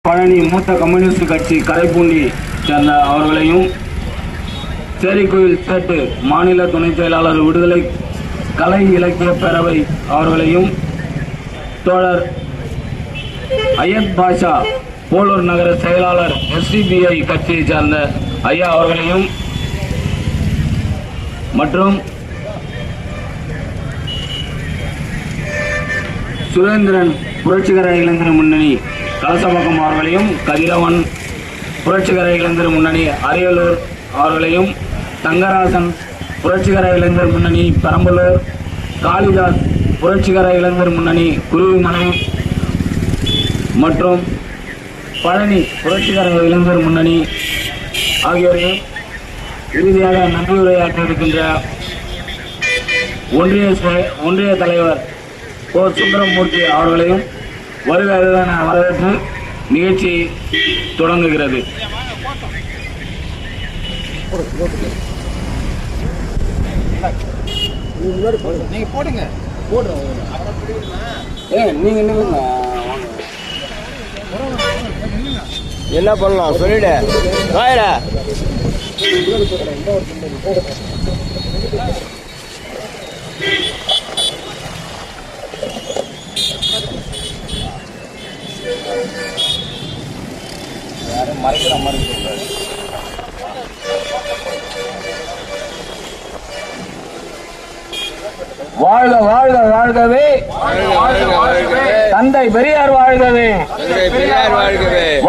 பழனி மூத்த கம்யூனிஸ்ட் கட்சி கரைப்பூண்டி சேர்ந்த அவர்களையும், சேரிக்கோயில் சேட்டு மாநில துணை செயலாளர் விடுதலை கலை இலக்கிய பேரவை அவர்களையும், தோழர் அயத் பாஷா போலூர் நகர செயலாளர் SDPI கட்சியை சேர்ந்த ஐயா அவர்களையும் மற்றும் சுரேந்திரன் புரட்சிகர இளைஞர் முன்னணி கலசபாக்கம் அவர்களையும், கதிரவன் புரட்சிகர இளைஞர் முன்னணி அரியலூர் அவர்களையும், தங்கராசன் புரட்சிகர இளைஞர் முன்னணி பெரம்பலூர், காளிதாஸ் புரட்சிகர இளைஞர் முன்னணி குருவிமலை மற்றும் பழனி புரட்சிகர இளைஞர் முன்னணி ஆகியோரையும், இறுதியாக நன்றியுரையாற்ற இருக்கின்ற ஒன்றிய தலைவர் ஓ சுந்தரமூர்த்தி அவர்களையும் வருக வரவேற்று நிகழ்ச்சி தொடங்குகிறது. நீங்க போடுங்க. என்ன பண்ணலாம் சொல்லிடு. யாரும் மறைக்கிற மாதிரி சொல்றாரு. வாழ்க வாழ்க வாழ்கவே, தந்தை பெரியார் வாழ்கவே,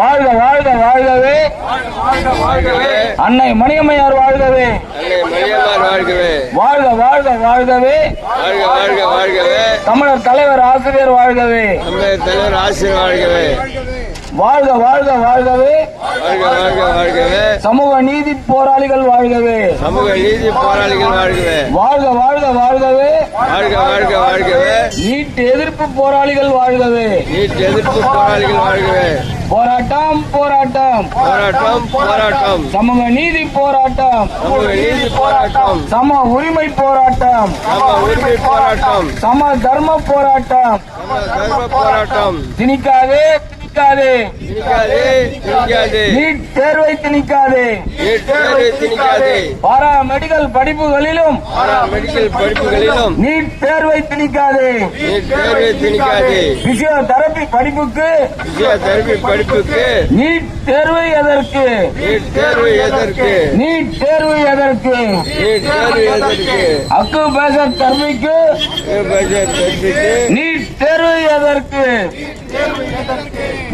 வாழ்க வாழ்க வாழ்கவே, அன்னை மணியம்மையார் வாழ்கவே, வாழ்க வாழ்க வாழ்கவே, தமிழர் தலைவர் ஆசிரியர் வாழ்கவே, வாழ்க வாழ்க வாழ்கவே, சமூக நீதி போராளிகள் வாழ்கவே, வாழ்க வாழ்க வாழ்கவே, நீட் எதிர்ப்பு போராளிகள் வாழ்கவே, போராட்டம் போராட்டம் போராட்டம், சமூக நீதி போராட்டம், சம உரிமை போராட்டம், சம தர்ம போராட்டம், திணிக்காதே நீட் தேர்வை திணிக்காதே, பாரா மெடிக்கல் படிப்புகளிலும் நீட் தேர்வை திணிக்காதே, பிசியோதெரபி படிப்புக்கு நீட் தேர்வு எதற்கு, நீட் தேர்வு எதற்கு, அக்குபேஷர் தெரபிக்கு நீட் தேர்வு எதற்கு,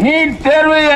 நீட் தேர்வு